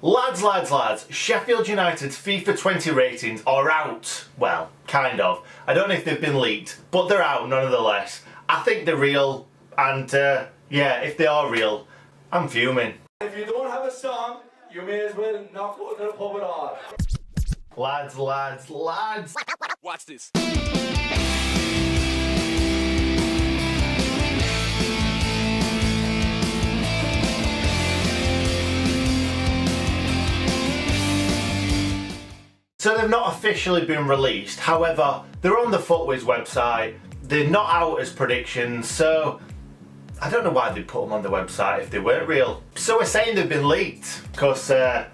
Lads, Sheffield United's FIFA20 ratings are out. Well, kind of. I don't know if they've been leaked, but they're out nonetheless. I think they're real, and yeah, if they are real, I'm fuming. If you don't have a song, you may as well not go to the pub at all. Lads. Watch this. So they've not officially been released, however, they're on the Footwiz website, they're not out as predictions, so I don't know why they put them on the website if they weren't real. So we're saying they've been leaked, because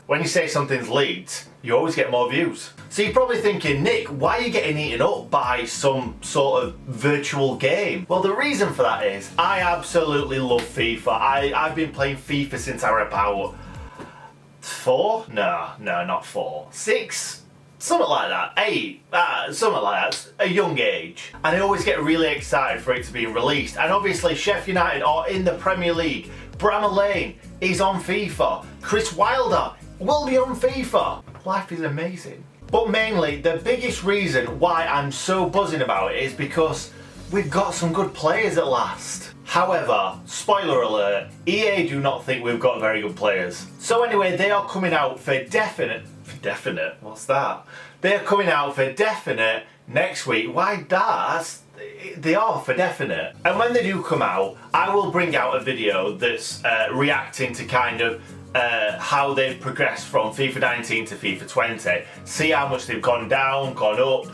when you say something's leaked, you always get more views. So you're probably thinking, Nick, why are you getting eaten up by some sort of virtual game? Well, the reason for that is, I absolutely love FIFA. I've been playing FIFA since I was about 4? No, not 4. 6? Something like that, 8, something like that, a young age. And I always get really excited for it to be released. And obviously Sheffield United are in the Premier League. Bramall Lane is on FIFA. Chris Wilder will be on FIFA. Life is amazing. But mainly, the biggest reason why I'm so buzzing about it is because we've got some good players at last. However, spoiler alert, EA do not think we've got very good players. So anyway, they are coming out for definite, what's that? They're coming out for definite next week. Why that? They are for definite. And when they do come out, I will bring out a video that's reacting to kind of how they've progressed from FIFA 19 to FIFA 20. See how much they've gone down, gone up,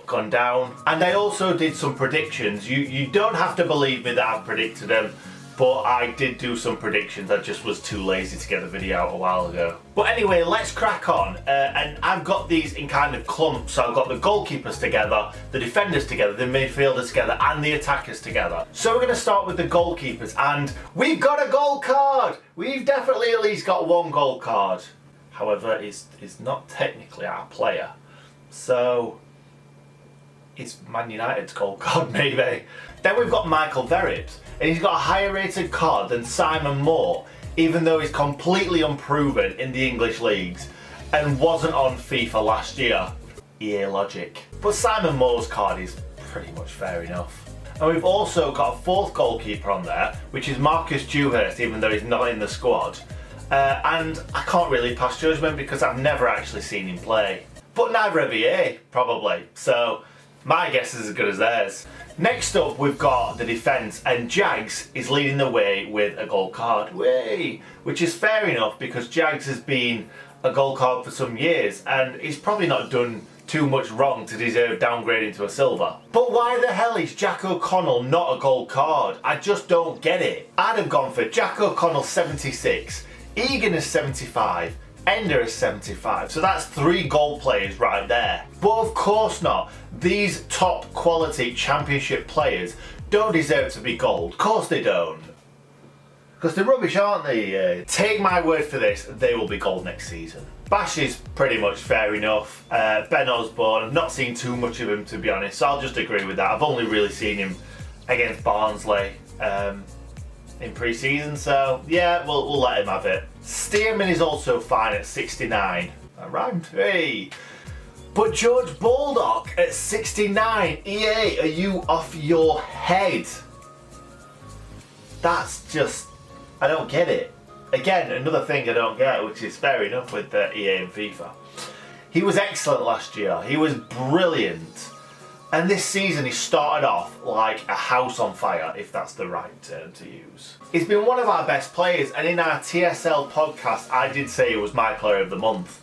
gone down. And I also did some predictions. You don't have to believe me that I've predicted them, but I did do some predictions. I just was too lazy to get the video out a while ago. But anyway, let's crack on. And I've got these in kind of clumps. So I've got the goalkeepers together, the defenders together, the midfielders together, and the attackers together. So we're going to start with the goalkeepers, and we've got a gold card. We've definitely at least got one gold card. However, it's not technically our player. So it's Man United's gold card, maybe. Then we've got Michael Verrips, and he's got a higher rated card than Simon Moore, even though he's completely unproven in the English leagues and wasn't on FIFA last year. EA logic. But Simon Moore's card is pretty much fair enough. And we've also got a fourth goalkeeper on there, which is Marcus Dewhurst, even though he's not in the squad. And I can't really pass judgment because I've never actually seen him play. But neither have EA, probably. So my guess is as good as theirs. Next up, we've got the defence, and Jags is leading the way with a gold card. Way! Which is fair enough because Jags has been a gold card for some years and he's probably not done too much wrong to deserve downgrading to a silver. But why the hell is Jack O'Connell not a gold card? I just don't get it. I'd have gone for Jack O'Connell 76, Egan is 75, Ender is 75, so that's 3 gold players right there. But of course not. These top quality championship players don't deserve to be gold. Of course they don't. Because they're rubbish, aren't they? Take my word for this, they will be gold next season. Bash is pretty much fair enough. Ben Osborne, I've not seen too much of him to be honest, so I'll just agree with that. I've only really seen him against Barnsley in pre-season, so yeah, we'll let him have it. Stearman is also fine at 69. That rhymed. Hey! But George Baldock at 69. EA, are you off your head? That's just, I don't get it. Again, another thing I don't get, which is fair enough with EA and FIFA. He was excellent last year. He was brilliant. And this season he started off like a house on fire, if that's the right term to use. He's been one of our best players, and in our TSL podcast I did say he was my player of the month.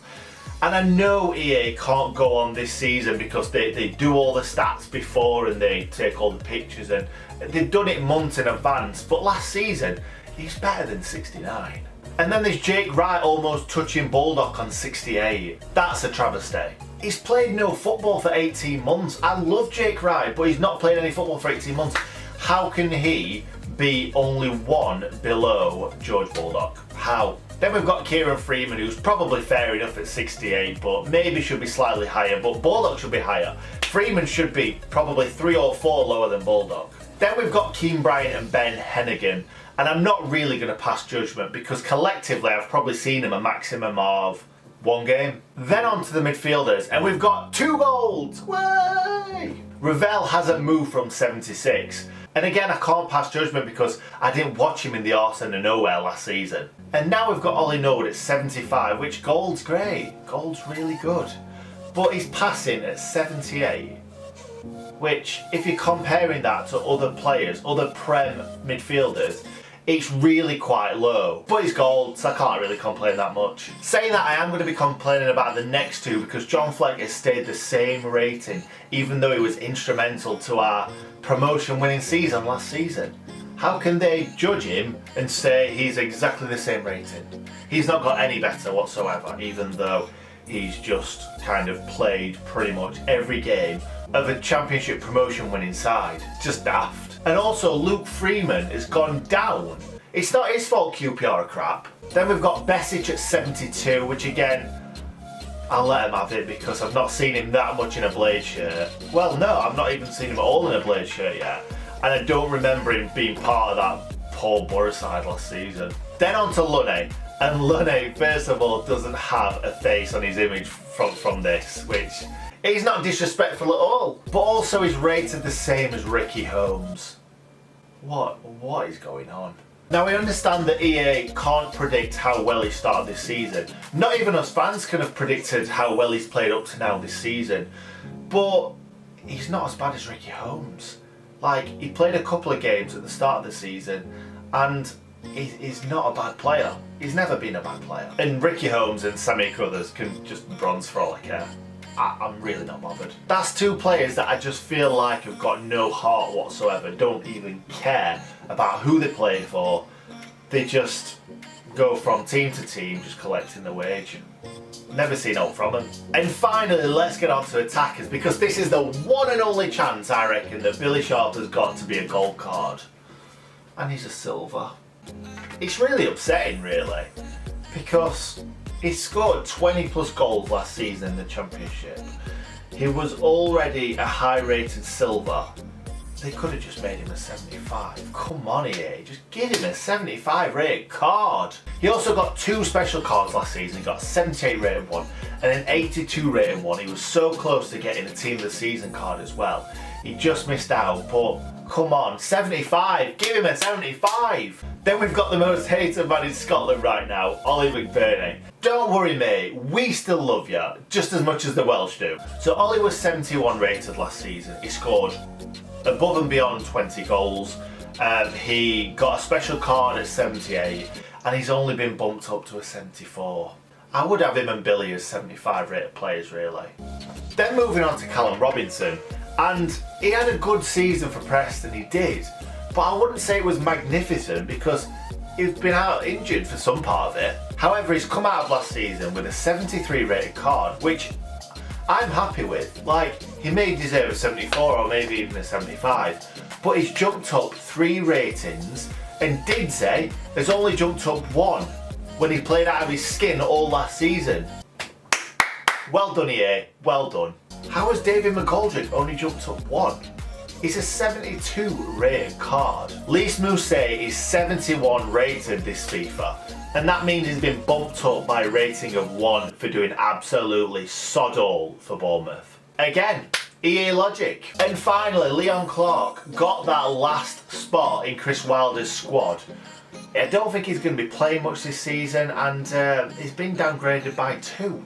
And I know EA can't go on this season because they do all the stats before and they take all the pictures, and they've done it months in advance, but last season he's better than 69. And then there's Jake Wright almost touching Baldock on 68. That's a travesty. He's played no football for 18 months. I love Jake Wright, but he's not played any football for 18 months. How can he be only one below George Baldock? How? Then we've got Kieran Freeman, who's probably fair enough at 68, but maybe should be slightly higher, but Baldock should be higher. Freeman should be probably 3 or 4 lower than Baldock. Then we've got Keane Bryant and Ben Hennigan, And I'm not really going to pass judgment because collectively I've probably seen him a maximum of 1 game. Then on to the midfielders, and we've got 2 goals! Way! Ravel hasn't moved from 76. And again, I can't pass judgment because I didn't watch him in the arse end of nowhere last season. And now we've got Ollie Node at 75, which Gold's great. Gold's really good. But he's passing at 78. Which, if you're comparing that to other players, other Prem midfielders, it's really quite low. But he's Gold, so I can't really complain that much. Saying that, I am going to be complaining about the next 2 because John Fleck has stayed the same rating, even though he was instrumental to our promotion-winning season last season. How can they judge him and say he's exactly the same rating? He's not got any better whatsoever, even though he's just kind of played pretty much every game of a championship promotion-winning side. It's just daft. And also, Luke Freeman has gone down. It's not his fault QPR are crap. Then we've got Besic at 72, which again, I'll let him have it because I've not seen him that much in a Blade shirt. Well, no, I've not even seen him at all in a Blade shirt yet. And I don't remember him being part of that Paul Borough side last season. Then on to Lunny. And Lunny, first of all, doesn't have a face on his image from this, which he's not disrespectful at all. But also he's rated the same as Ricky Holmes. What is going on? Now we understand that EA can't predict how well he started this season. Not even us fans can have predicted how well he's played up to now this season. But he's not as bad as Ricky Holmes. Like, he played a couple of games at the start of the season and he's not a bad player. He's never been a bad player. And Ricky Holmes and Sammy Crothers can just bronze for all I care. I'm really not bothered. That's 2 players that I just feel like have got no heart whatsoever, don't even care about who they play for. They just go from team to team, just collecting the wage. Never seen out from them. And finally, let's get on to attackers, because this is the one and only chance, I reckon, that Billy Sharp has got to be a gold card. And he's a silver. It's really upsetting, really, because he scored 20 plus goals last season in the Championship. He was already a high rated silver. They could have just made him a 75. Come on EA, just give him a 75 rated card. He also got 2 special cards last season. He got a 78 rated one and an 82 rated one. He was so close to getting a Team of the Season card as well. He just missed out, but come on, 75, give him a 75. Then we've got the most hated man in Scotland right now, Ollie McBurney. Don't worry mate, we still love you, just as much as the Welsh do. So Ollie was 71 rated last season. He scored above and beyond 20 goals. He got a special card at 78 and he's only been bumped up to a 74. I would have him and Billy as 75 rated players really. Then moving on to Callum Robinson. And he had a good season for Preston, he did. But I wouldn't say it was magnificent because he's been out injured for some part of it. However, he's come out of last season with a 73 rated card, which I'm happy with. Like, he may deserve a 74 or maybe even a 75. But he's jumped up 3 ratings, and Didsey has only jumped up 1 when he played out of his skin all last season. Well done EA, well done. How has David McGoldrick only jumped up 1? He's a 72 rated card. Lys Mousset is 71 rated this FIFA, and that means he's been bumped up by a rating of 1 for doing absolutely sod all for Bournemouth. Again, EA logic. And finally, Leon Clark got that last spot in Chris Wilder's squad. I don't think he's going to be playing much this season, and he's been downgraded by 2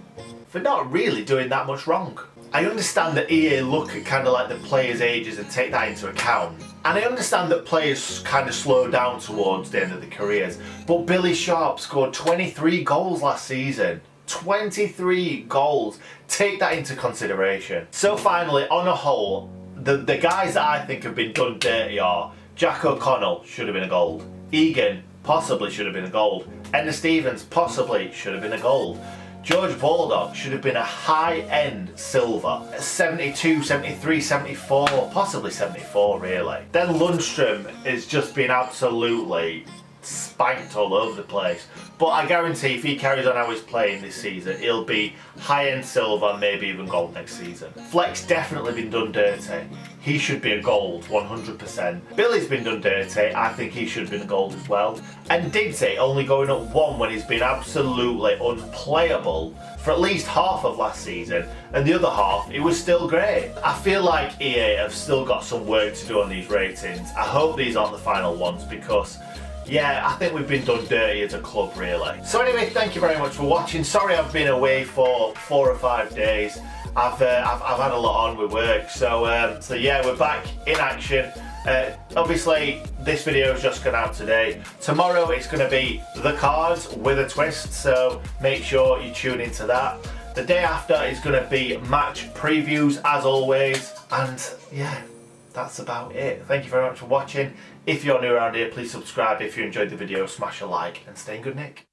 for not really doing that much wrong. I understand that EA look at kind of like the players' ages and take that into account. And I understand that players kind of slow down towards the end of their careers. But Billy Sharp scored 23 goals last season. 23 goals. Take that into consideration. So finally, on a whole, the guys that I think have been done dirty are Jack O'Connell, should have been a gold. Egan, possibly should have been a gold. Enna Stevens, possibly should have been a gold. George Baldock should have been a high-end silver. 72, 73, 74, possibly 74 really. Then Lundstrom has just been absolutely spanked all over the place. But I guarantee if he carries on how he's playing this season, he'll be high-end silver and maybe even gold next season. Fleck's definitely been done dirty. He should be a gold, 100%. Billy's been done dirty. I think he should have been a gold as well. And Diggsy only going up 1 when he's been absolutely unplayable for at least half of last season, and the other half, it was still great. I feel like EA have still got some work to do on these ratings. I hope these aren't the final ones because, yeah, I think we've been done dirty as a club, really. So anyway, thank you very much for watching. Sorry I've been away for 4 or 5 days. I've had a lot on with work, so yeah, we're back in action. Obviously, this video has just gone out today. Tomorrow it's going to be the cards with a twist, so make sure you tune into that. The day after is going to be match previews as always, and yeah, that's about it. Thank you very much for watching. If you're new around here, please subscribe. If you enjoyed the video, smash a like and stay in good nick.